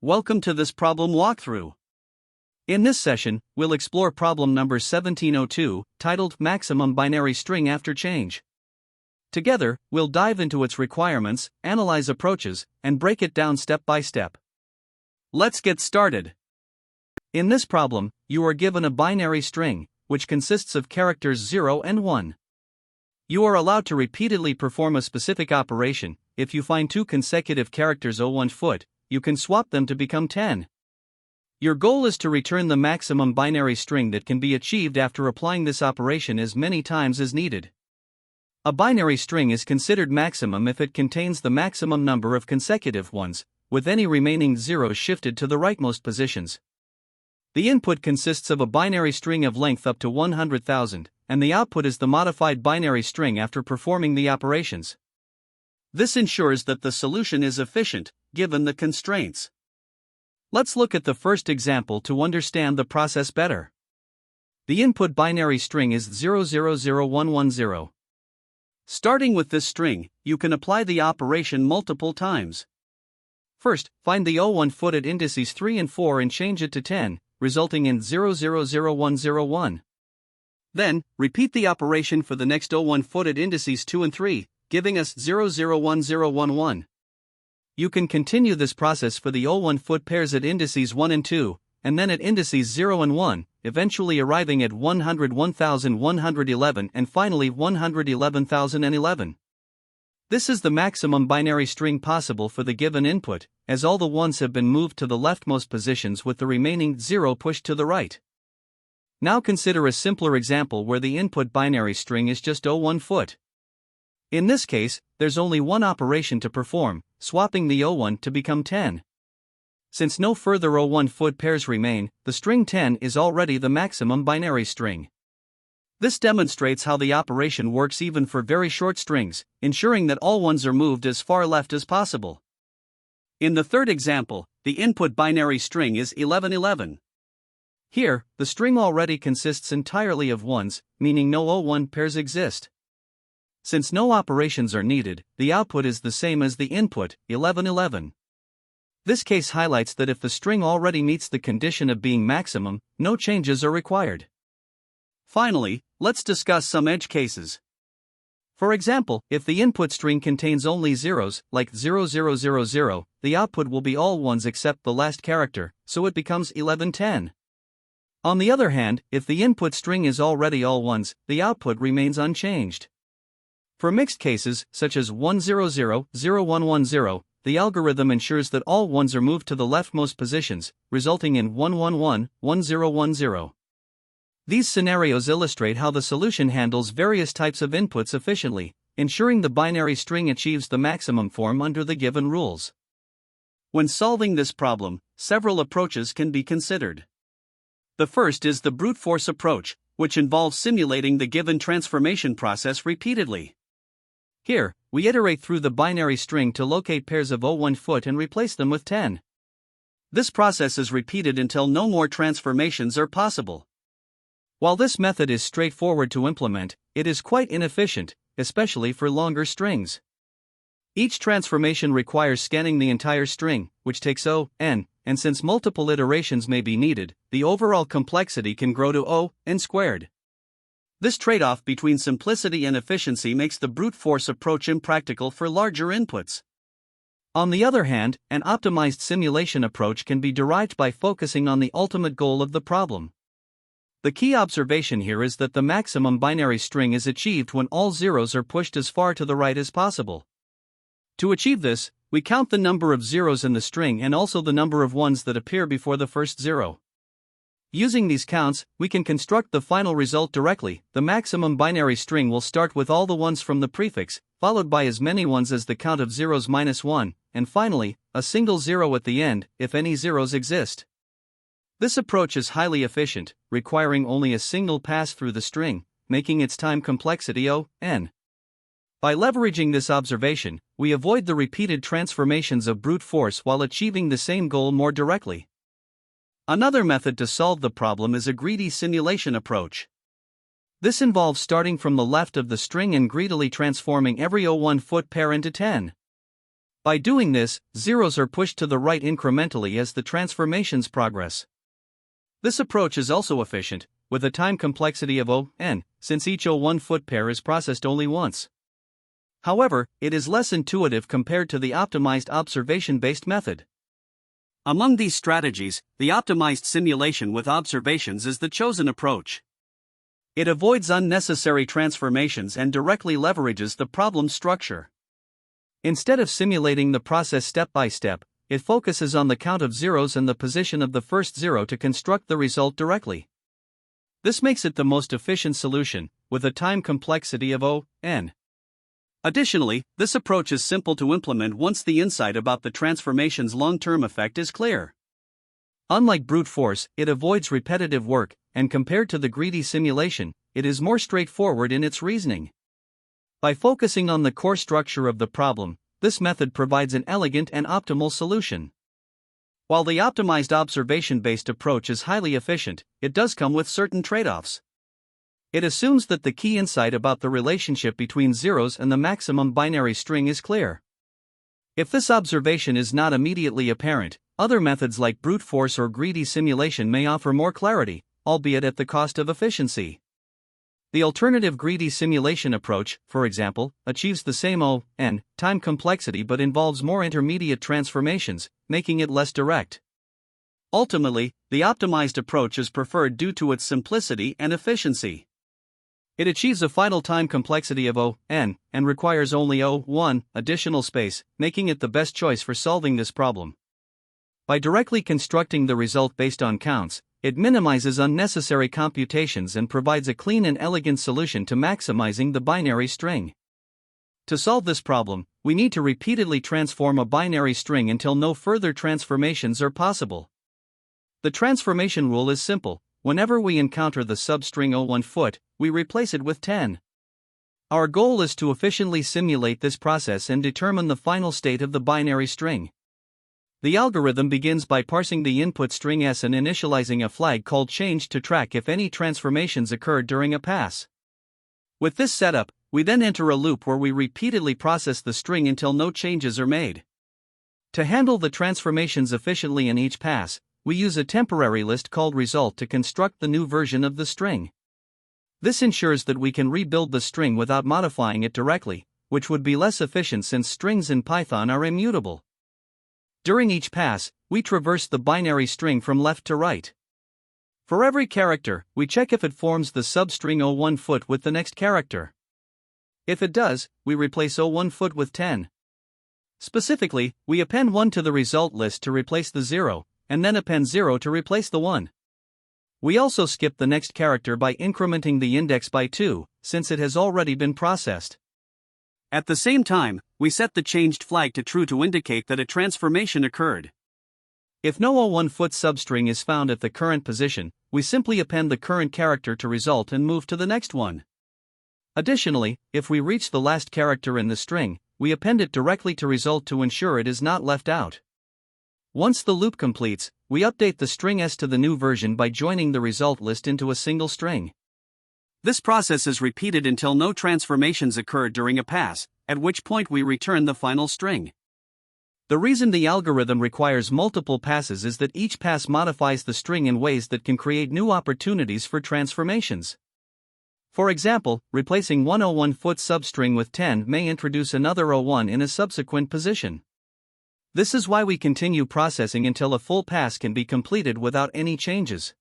welcome to this problem walkthrough. In this session, we'll explore problem number 1702, titled Maximum Binary String After Change. Together, we'll dive into its requirements, analyze approaches, and break it down step by step. Let's get started. In this problem, you are given a binary string, which consists of characters 0 and 1. You are allowed to repeatedly perform a specific operation. If you find two consecutive characters 01 foot, you can swap them to become 10. Your goal is to return the maximum binary string that can be achieved after applying this operation as many times as needed. A binary string is considered maximum if it contains the maximum number of consecutive ones, with any remaining zeros shifted to the rightmost positions. The input consists of a binary string of length up to 100,000, and the output is the modified binary string after performing the operations. This ensures that the solution is efficient, given the constraints. Let's look at the first example to understand the process better. The input binary string is 000110. Starting with this string, you can apply the operation multiple times. First, find the 01 foot at indices 3 and 4 and change it to 10, resulting in 000101. Then, repeat the operation for the next 01 foot at indices 2 and 3, giving us 001011. You can continue this process for the 01 foot pairs at indices 1 and 2, and then at indices 0 and 1, eventually arriving at 101,111 and finally 111,011. This is the maximum binary string possible for the given input, as all the ones have been moved to the leftmost positions with the remaining 0 pushed to the right. Now consider a simpler example where the input binary string is just 01 foot. In this case, there's only one operation to perform, swapping the 01 to become 10. Since no further 01 foot pairs remain, the string 10 is already the maximum binary string. This demonstrates how the operation works even for very short strings, ensuring that all ones are moved as far left as possible. In the third example, the input binary string is 1111. Here, the string already consists entirely of ones, meaning no 01 pairs exist. Since no operations are needed, the output is the same as the input, 1111. This case highlights that if the string already meets the condition of being maximum, no changes are required. Finally, let's discuss some edge cases. For example, if the input string contains only zeros, like 0000, the output will be all ones except the last character, so it becomes 1110. On the other hand, if the input string is already all ones, the output remains unchanged. For mixed cases, such as 1000110, the algorithm ensures that all ones are moved to the leftmost positions, resulting in 1111010. These scenarios illustrate how the solution handles various types of inputs efficiently, ensuring the binary string achieves the maximum form under the given rules. When solving this problem, several approaches can be considered. The first is the brute force approach, which involves simulating the given transformation process repeatedly. Here, we iterate through the binary string to locate pairs of 01 foot and replace them with 10. This process is repeated until no more transformations are possible. While this method is straightforward to implement, it is quite inefficient, especially for longer strings. Each transformation requires scanning the entire string, which takes n, and since multiple iterations may be needed, the overall complexity can grow to n squared. This trade-off between simplicity and efficiency makes the brute force approach impractical for larger inputs. On the other hand, an optimized simulation approach can be derived by focusing on the ultimate goal of the problem. The key observation here is that the maximum binary string is achieved when all zeros are pushed as far to the right as possible. To achieve this, we count the number of zeros in the string and also the number of ones that appear before the first zero. Using these counts, we can construct the final result directly. The maximum binary string will start with all the ones from the prefix, followed by as many ones as the count of zeros minus 1, and finally, a single zero at the end, if any zeros exist. This approach is highly efficient, requiring only a single pass through the string, making its time complexity n. By leveraging this observation, we avoid the repeated transformations of brute force while achieving the same goal more directly. Another method to solve the problem is a greedy simulation approach. This involves starting from the left of the string and greedily transforming every 01 foot pair into 10. By doing this, zeros are pushed to the right incrementally as the transformations progress. This approach is also efficient, with a time complexity of O(n), since each O1 foot pair is processed only once. However, it is less intuitive compared to the optimized observation-based method. Among these strategies, the optimized simulation with observations is the chosen approach. It avoids unnecessary transformations and directly leverages the problem structure. Instead of simulating the process step by step, it focuses on the count of zeros and the position of the first zero to construct the result directly. This makes it the most efficient solution, with a time complexity of O(n). Additionally, this approach is simple to implement once the insight about the transformation's long-term effect is clear. Unlike brute force, it avoids repetitive work, and compared to the greedy simulation, it is more straightforward in its reasoning. By focusing on the core structure of the problem, this method provides an elegant and optimal solution. While the optimized observation-based approach is highly efficient, it does come with certain trade-offs. It assumes that the key insight about the relationship between zeros and the maximum binary string is clear. If this observation is not immediately apparent, other methods like brute force or greedy simulation may offer more clarity, albeit at the cost of efficiency. The alternative greedy simulation approach, for example, achieves the same O(n) time complexity but involves more intermediate transformations, making it less direct. Ultimately, the optimized approach is preferred due to its simplicity and efficiency. It achieves a final time complexity of O(n) and requires only O(1) additional space, making it the best choice for solving this problem. By directly constructing the result based on counts, it minimizes unnecessary computations and provides a clean and elegant solution to maximizing the binary string. To solve this problem, we need to repeatedly transform a binary string until no further transformations are possible. The transformation rule is simple: whenever we encounter the substring O1 foot, we replace it with 10. Our goal is to efficiently simulate this process and determine the final state of the binary string. The algorithm begins by parsing the input string s and initializing a flag called change to track if any transformations occurred during a pass. With this setup, we then enter a loop where we repeatedly process the string until no changes are made. To handle the transformations efficiently in each pass, we use a temporary list called result to construct the new version of the string. This ensures that we can rebuild the string without modifying it directly, which would be less efficient since strings in Python are immutable. During each pass, we traverse the binary string from left to right. For every character, we check if it forms the substring O1 foot with the next character. If it does, we replace O1 foot with 10. Specifically, we append 1 to the result list to replace the 0, and then append 0 to replace the 1. We also skip the next character by incrementing the index by 2, since it has already been processed. At the same time, we set the changed flag to true to indicate that a transformation occurred. If no O1 foot substring is found at the current position, we simply append the current character to result and move to the next one. Additionally, if we reach the last character in the string, we append it directly to result to ensure it is not left out. Once the loop completes, we update the string s to the new version by joining the result list into a single string. This process is repeated until no transformations occur during a pass, at which point we return the final string. The reason the algorithm requires multiple passes is that each pass modifies the string in ways that can create new opportunities for transformations. For example, replacing one O1 foot substring with 10 may introduce another O1 in a subsequent position. This is why we continue processing until a full pass can be completed without any changes.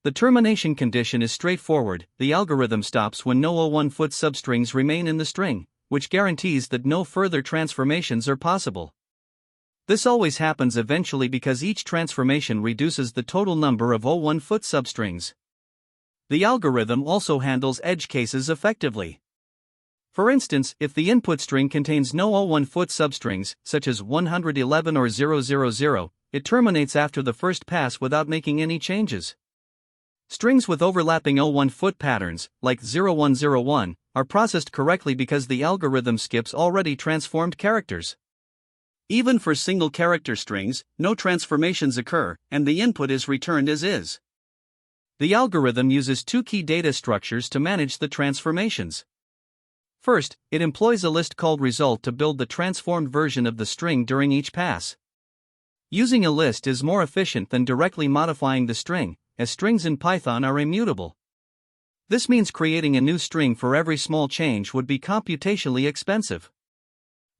The termination condition is straightforward: the algorithm stops when no O1 foot substrings remain in the string, which guarantees that no further transformations are possible. This always happens eventually because each transformation reduces the total number of O1 foot substrings. The algorithm also handles edge cases effectively. For instance, if the input string contains no O1 foot substrings, such as 111 or 000, it terminates after the first pass without making any changes. Strings with overlapping O1 foot patterns, like 0101, are processed correctly because the algorithm skips already transformed characters. Even for single character strings, no transformations occur, and the input is returned as is. The algorithm uses two key data structures to manage the transformations. First, it employs a list called result to build the transformed version of the string during each pass. Using a list is more efficient than directly modifying the string, as strings in Python are immutable. This means creating a new string for every small change would be computationally expensive.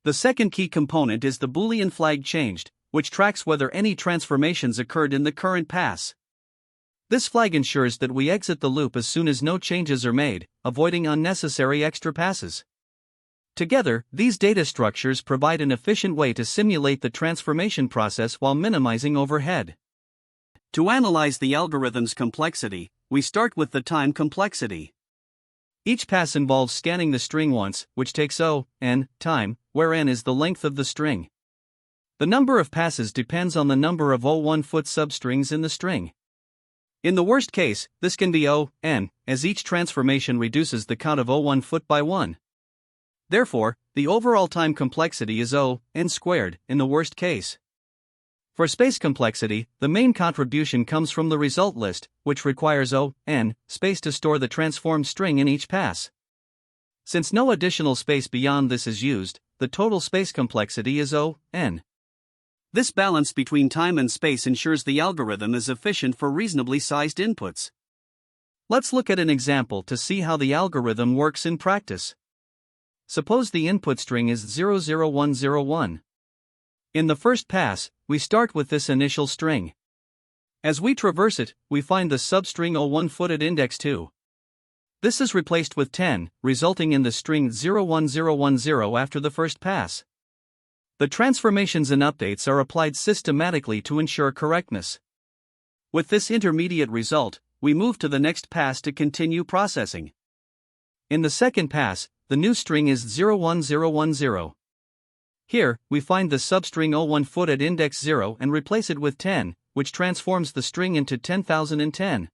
The second key component is the Boolean flag changed, which tracks whether any transformations occurred in the current pass. This flag ensures that we exit the loop as soon as no changes are made, avoiding unnecessary extra passes. Together, these data structures provide an efficient way to simulate the transformation process while minimizing overhead. To analyze the algorithm's complexity, we start with the time complexity. Each pass involves scanning the string once, which takes n time, where n is the length of the string. The number of passes depends on the number of 1-foot substrings in the string. In the worst case, this can be n, as each transformation reduces the count of 1-foot by 1. Therefore, the overall time complexity is n squared in the worst case. For space complexity, the main contribution comes from the result list, which requires n space to store the transformed string in each pass. Since no additional space beyond this is used, the total space complexity is n. This balance between time and space ensures the algorithm is efficient for reasonably sized inputs. Let's look at an example to see how the algorithm works in practice. Suppose the input string is 00101. In the first pass, we start with this initial string. As we traverse it, we find the substring 1-foot at index 2. This is replaced with 10, resulting in the string 01010 after the first pass. The transformations and updates are applied systematically to ensure correctness. With this intermediate result, we move to the next pass to continue processing. In the second pass, the new string is 01010. Here, we find the substring 1-foot at index 0 and replace it with 10, which transforms the string into 10,010.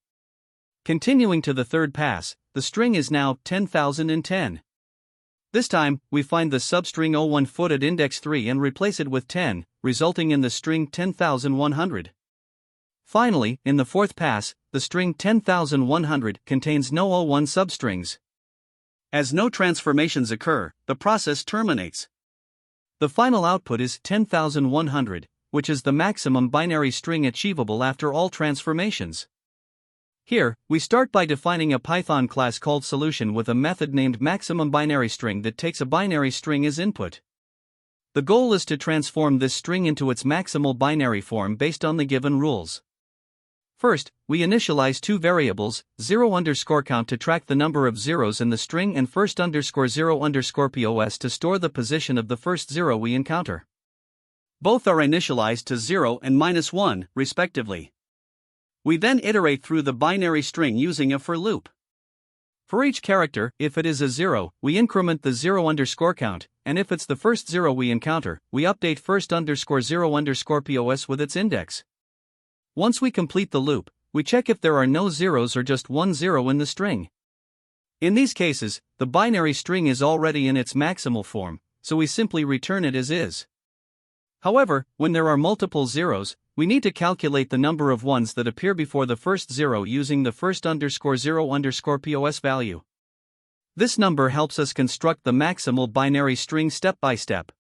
Continuing to the third pass, the string is now 10,010. This time, we find the substring 1-foot at index 3 and replace it with 10, resulting in the string 10,100. Finally, in the fourth pass, the string 10,100 contains no 01 substrings. As no transformations occur, the process terminates. The final output is 10,100, which is the maximum binary string achievable after all transformations. Here, we start by defining a Python class called solution with a method named maximumBinaryString that takes a binary string as input. The goal is to transform this string into its maximal binary form based on the given rules. First, we initialize two variables, 0_count to track the number of zeros in the string and first_0_pos to store the position of the first zero we encounter. Both are initialized to 0 and -1, respectively. We then iterate through the binary string using a for loop. For each character, if it is a 0, we increment the 0_count, and if it's the first zero we encounter, we update first_0_pos with its index. Once we complete the loop, we check if there are no zeros or just one zero in the string. In these cases, the binary string is already in its maximal form, so we simply return it as is. However, when there are multiple zeros, we need to calculate the number of ones that appear before the first zero using the first_0_pos value. This number helps us construct the maximal binary string step by step.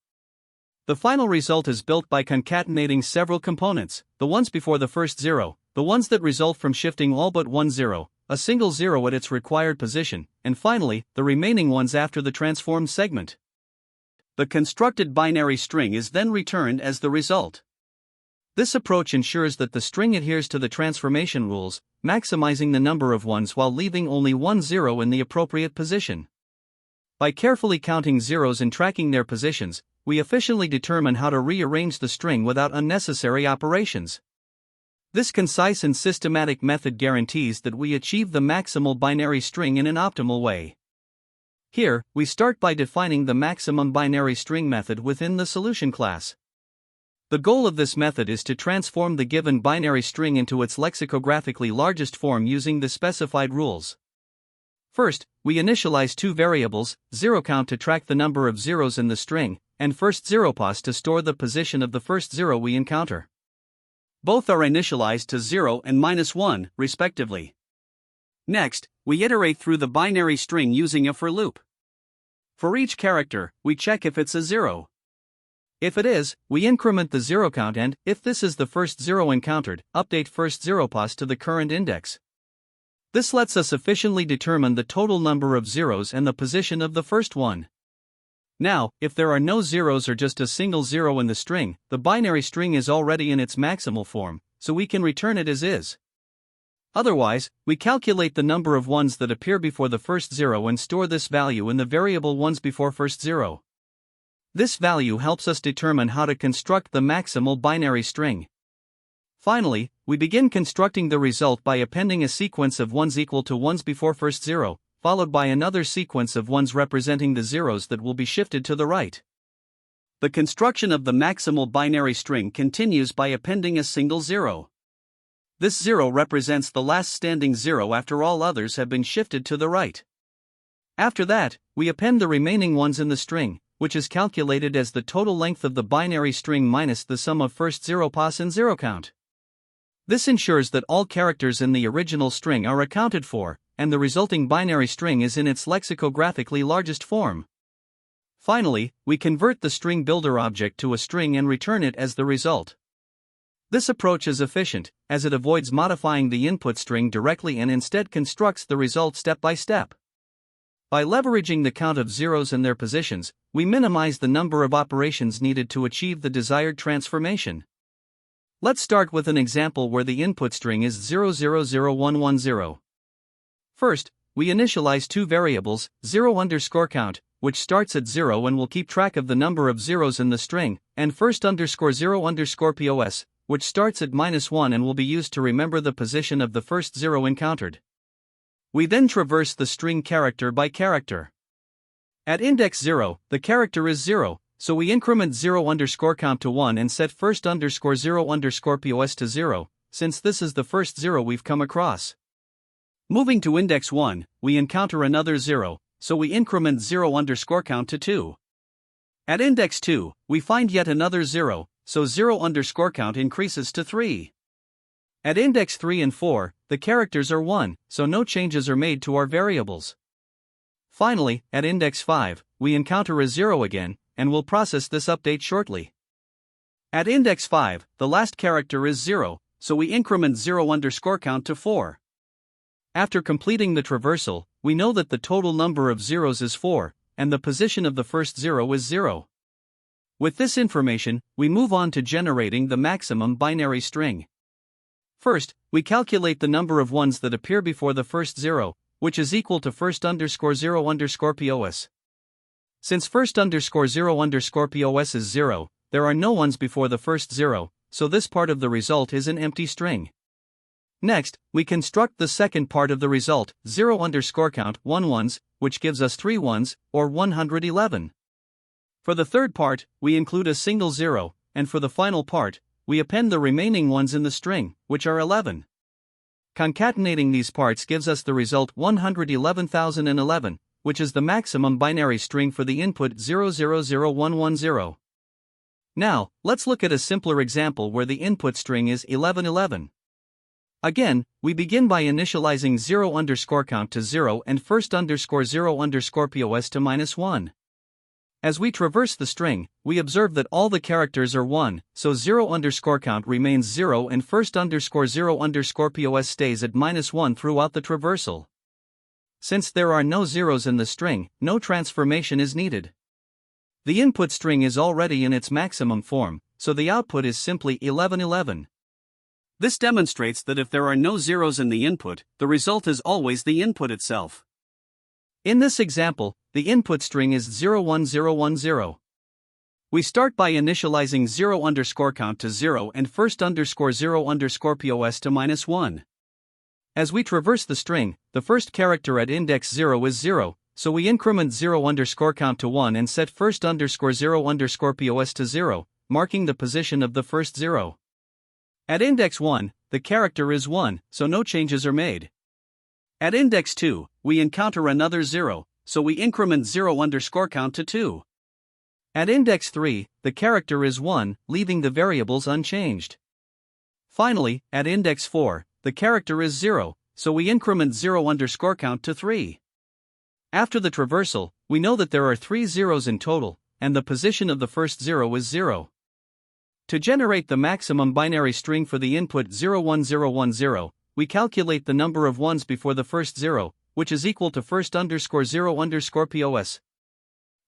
The final result is built by concatenating several components, the ones before the first zero, the ones that result from shifting all but one zero, a single zero at its required position, and finally, the remaining ones after the transformed segment. The constructed binary string is then returned as the result. This approach ensures that the string adheres to the transformation rules, maximizing the number of ones while leaving only one zero in the appropriate position. By carefully counting zeros and tracking their positions, we efficiently determine how to rearrange the string without unnecessary operations. This concise and systematic method guarantees that we achieve the maximal binary string in an optimal way. Here, we start by defining the maximum binary string method within the solution class. The goal of this method is to transform the given binary string into its lexicographically largest form using the specified rules. First, we initialize two variables, 0_count to track the number of zeros in the string, and first_0_pos to store the position of the first zero we encounter. Both are initialized to 0 and -1, respectively. Next, we iterate through the binary string using a for loop. For each character, we check if it's a 0. If it is, we increment the 0 count and, if this is the first 0 encountered, update first 0 pos to the current index. This lets us efficiently determine the total number of zeros and the position of the first one. Now, if there are no zeros or just a single 0 in the string, the binary string is already in its maximal form, so we can return it as is. Otherwise, we calculate the number of ones that appear before the first 0 and store this value in the variable ones before first 0. This value helps us determine how to construct the maximal binary string. Finally, we begin constructing the result by appending a sequence of ones equal to ones before first 0, followed by another sequence of ones representing the zeros that will be shifted to the right. The construction of the maximal binary string continues by appending a single 0. This 0 represents the last standing 0 after all others have been shifted to the right. After that, we append the remaining ones in the string, which is calculated as the total length of the binary string minus the sum of first 0 pos and 0 count. This ensures that all characters in the original string are accounted for, and the resulting binary string is in its lexicographically largest form. Finally, we convert the string builder object to a string and return it as the result. This approach is efficient, as it avoids modifying the input string directly and instead constructs the result step by step. By leveraging the count of zeros and their positions, we minimize the number of operations needed to achieve the desired transformation. Let's start with an example where the input string is 000110. First, we initialize two variables, 0_count, which starts at 0 and will keep track of the number of zeros in the string, and first_0_pos, which starts at -1 and will be used to remember the position of the first 0 encountered. We then traverse the string character by character. At index 0, the character is 0, so we increment 0_count to 1 and set first_0_pos to 0, since this is the first 0 we've come across. Moving to index 1, we encounter another 0, so we increment 0_count to 2. At index 2, we find yet another 0, so 0_count increases to 3. At index 3 and 4, the characters are 1, so no changes are made to our variables. Finally, at index 5, we encounter a 0 again, and we'll process this update shortly. At index 5, the last character is 0, so we increment 0_count to 4. After completing the traversal, we know that the total number of zeros is 4, and the position of the first 0 is 0. With this information, we move on to generating the maximum binary string. First, we calculate the number of ones that appear before the first 0, which is equal to first_0_pos. Since first_0_pos is 0, there are no ones before the first 0, so this part of the result is an empty string. Next, we construct the second part of the result, 0_count 1 ones, which gives us 3 ones, or 111. For the third part, we include a single 0, and for the final part, we append the remaining ones in the string, which are 11. Concatenating these parts gives us the result 111,011, which is the maximum binary string for the input 000110. Now, let's look at a simpler example where the input string is 1111. Again, we begin by initializing 0_count to 0 and first_0_pos to -1. As we traverse the string, we observe that all the characters are 1, so 0_count remains 0 and first_0_pos stays at -1 throughout the traversal. Since there are no zeros in the string, no transformation is needed. The input string is already in its maximum form, so the output is simply 1111. This demonstrates that if there are no zeros in the input, the result is always the input itself. In this example, the input string is 01010. We start by initializing 0_count to 0 and first_0_pos to -1. As we traverse the string, the first character at index 0 is 0, so we increment 0_count to 1 and set first_0_pos to 0, marking the position of the first 0. At index 1, the character is 1, so no changes are made. At index 2, we encounter another 0, so we increment 0_count to 2. At index 3, the character is 1, leaving the variables unchanged. Finally, at index 4, the character is 0, so we increment 0_count to 3. After the traversal, we know that there are 3 zeros in total, and the position of the first zero is 0. To generate the maximum binary string for the input 01010, we calculate the number of ones before the first zero, which is equal to first_0_POS.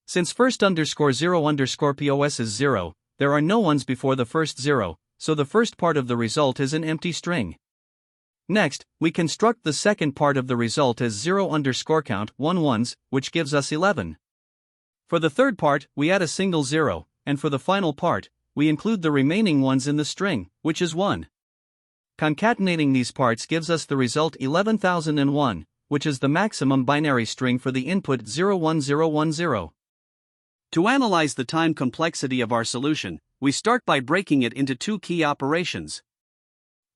Since first_0_POS is 0, there are no ones before the first zero, so the first part of the result is an empty string. Next, we construct the second part of the result as 0_count 1 ones, which gives us 11. For the third part, we add a single zero, and for the final part, we include the remaining ones in the string, which is 1. Concatenating these parts gives us the result 11,001, which is the maximum binary string for the input 01010. To analyze the time complexity of our solution, we start by breaking it into two key operations.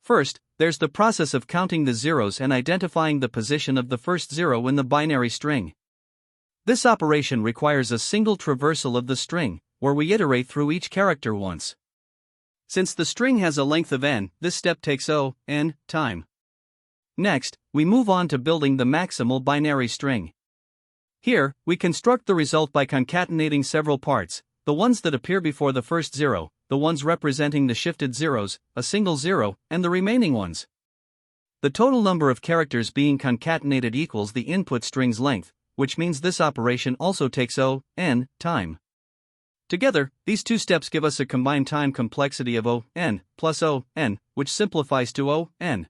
First, there's the process of counting the zeros and identifying the position of the first zero in the binary string. This operation requires a single traversal of the string, where we iterate through each character once. Since the string has a length of n, this step takes n time. Next, we move on to building the maximal binary string. Here, we construct the result by concatenating several parts, the ones that appear before the first zero, the ones representing the shifted zeros, a single zero, and the remaining ones. The total number of characters being concatenated equals the input string's length, which means this operation also takes n time. Together, these two steps give us a combined time complexity of n plus n, which simplifies to n.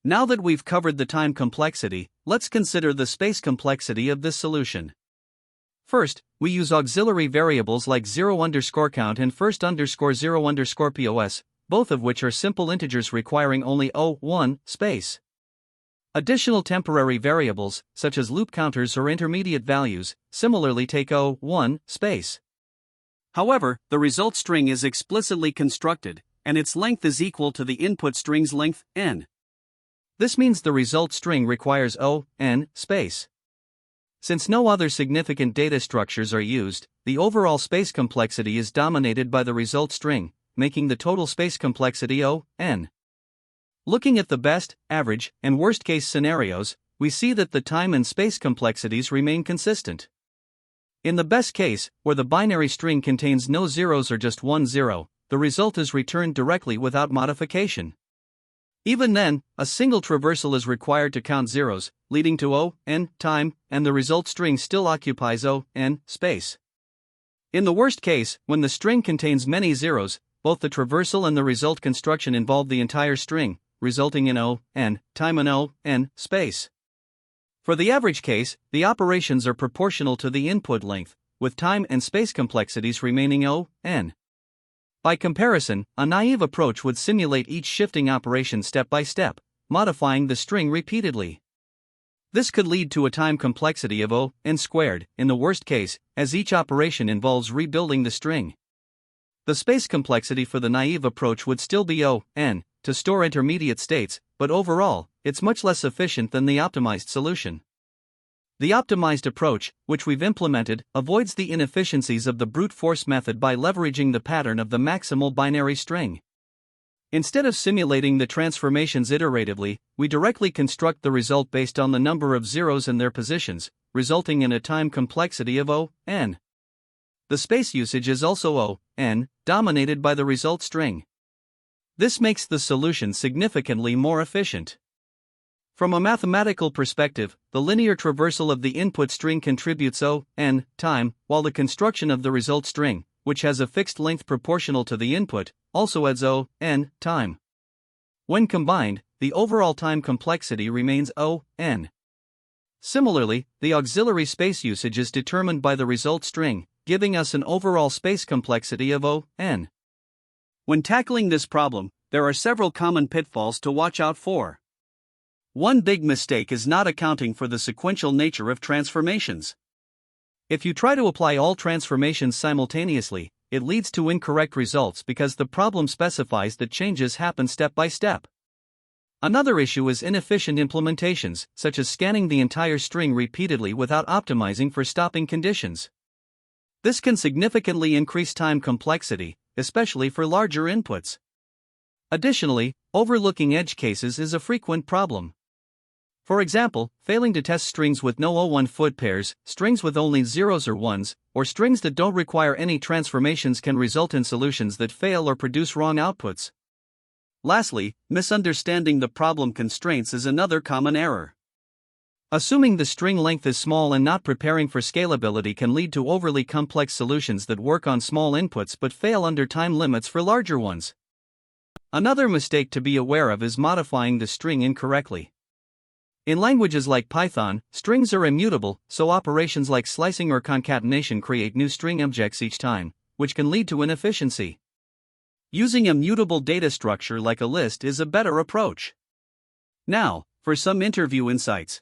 Now that we've covered the time complexity, let's consider the space complexity of this solution. First, we use auxiliary variables like 0_count and first_0_POS, both of which are simple integers requiring only 1 space. Additional temporary variables, such as loop counters or intermediate values, similarly take 1 space. However, the result string is explicitly constructed, and its length is equal to the input string's length, n. This means the result string requires n space. Since no other significant data structures are used, the overall space complexity is dominated by the result string, making the total space complexity n. Looking at the best, average, and worst-case scenarios, we see that the time and space complexities remain consistent. In the best case, where the binary string contains no zeros or just 1 zero, the result is returned directly without modification. Even then, a single traversal is required to count zeros, leading to n time, and the result string still occupies n space. In the worst case, when the string contains many zeros, both the traversal and the result construction involve the entire string, resulting in n time and n space. For the average case, the operations are proportional to the input length, with time and space complexities remaining n. By comparison, a naive approach would simulate each shifting operation step by step, modifying the string repeatedly. This could lead to a time complexity of n squared, in the worst case, as each operation involves rebuilding the string. The space complexity for the naive approach would still be n, to store intermediate states, but overall, it's much less efficient than the optimized solution. The optimized approach, which we've implemented, avoids the inefficiencies of the brute force method by leveraging the pattern of the maximal binary string. Instead of simulating the transformations iteratively, we directly construct the result based on the number of zeros and their positions, resulting in a time complexity of n. The space usage is also n, dominated by the result string. This makes the solution significantly more efficient. From a mathematical perspective, the linear traversal of the input string contributes n time, while the construction of the result string, which has a fixed length proportional to the input, also adds n time. When combined, the overall time complexity remains n. Similarly, the auxiliary space usage is determined by the result string, giving us an overall space complexity of n. When tackling this problem, there are several common pitfalls to watch out for. One big mistake is not accounting for the sequential nature of transformations. If you try to apply all transformations simultaneously, it leads to incorrect results because the problem specifies that changes happen step by step. Another issue is inefficient implementations, such as scanning the entire string repeatedly without optimizing for stopping conditions. This can significantly increase time complexity, especially for larger inputs. Additionally, overlooking edge cases is a frequent problem. For example, failing to test strings with no O1 foot pairs, strings with only zeros or ones, or strings that don't require any transformations can result in solutions that fail or produce wrong outputs. Lastly, misunderstanding the problem constraints is another common error. Assuming the string length is small and not preparing for scalability can lead to overly complex solutions that work on small inputs but fail under time limits for larger ones. Another mistake to be aware of is modifying the string incorrectly. In languages like Python, strings are immutable, so operations like slicing or concatenation create new string objects each time, which can lead to inefficiency. Using a mutable data structure like a list is a better approach. Now, for some interview insights.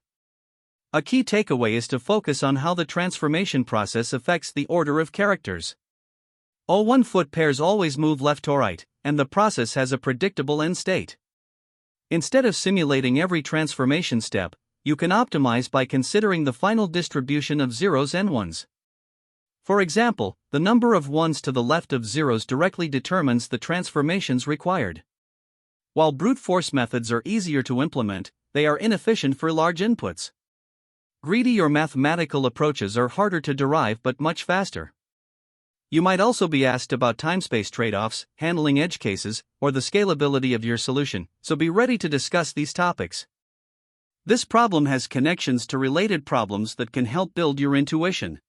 A key takeaway is to focus on how the transformation process affects the order of characters. O1 foot pairs always move left to right, and the process has a predictable end state. Instead of simulating every transformation step, you can optimize by considering the final distribution of zeros and ones. For example, the number of ones to the left of zeros directly determines the transformations required. While brute force methods are easier to implement, they are inefficient for large inputs. Greedy or mathematical approaches are harder to derive but much faster. You might also be asked about time-space trade-offs, handling edge cases, or the scalability of your solution, so be ready to discuss these topics. This problem has connections to related problems that can help build your intuition.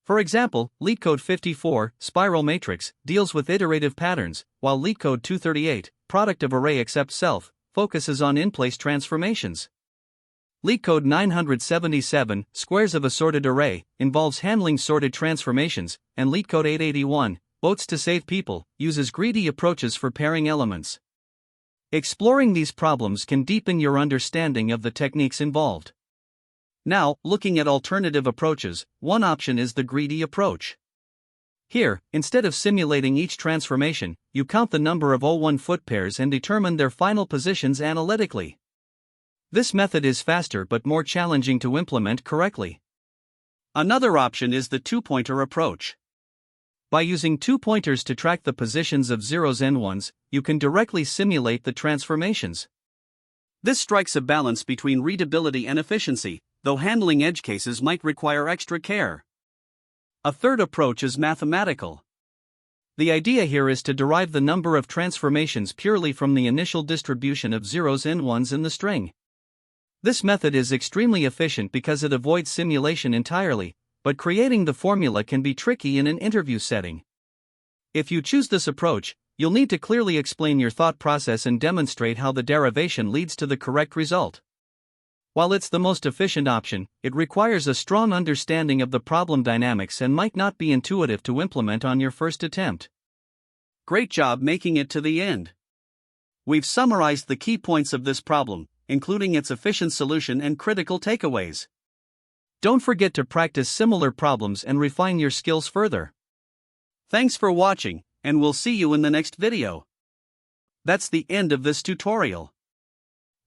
For example, LeetCode 54, Spiral Matrix, deals with iterative patterns, while LeetCode 238, Product of Array Except Self, focuses on in-place transformations. LeetCode 977, Squares of a Sorted Array, involves handling sorted transformations, and LeetCode 881, Votes to Save People, uses greedy approaches for pairing elements. Exploring these problems can deepen your understanding of the techniques involved. Now, looking at alternative approaches, one option is the greedy approach. Here, instead of simulating each transformation, you count the number of O1 foot pairs and determine their final positions analytically. This method is faster but more challenging to implement correctly. Another option is the two-pointer approach. By using 2 pointers to track the positions of zeros and ones, you can directly simulate the transformations. This strikes a balance between readability and efficiency, though handling edge cases might require extra care. A third approach is mathematical. The idea here is to derive the number of transformations purely from the initial distribution of zeros and ones in the string. This method is extremely efficient because it avoids simulation entirely, but creating the formula can be tricky in an interview setting. If you choose this approach, you'll need to clearly explain your thought process and demonstrate how the derivation leads to the correct result. While it's the most efficient option, it requires a strong understanding of the problem dynamics and might not be intuitive to implement on your first attempt. Great job making it to the end. We've summarized the key points of this problem, including its efficient solution and critical takeaways. Don't forget to practice similar problems and refine your skills further. Thanks for watching, and we'll see you in the next video. That's the end of this tutorial.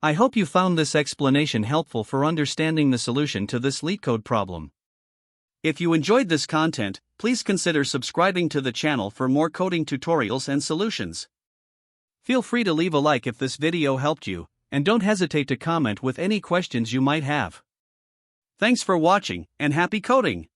I hope you found this explanation helpful for understanding the solution to this LeetCode problem. If you enjoyed this content, please consider subscribing to the channel for more coding tutorials and solutions. Feel free to leave a like if this video helped you, and don't hesitate to comment with any questions you might have. Thanks for watching, and happy coding!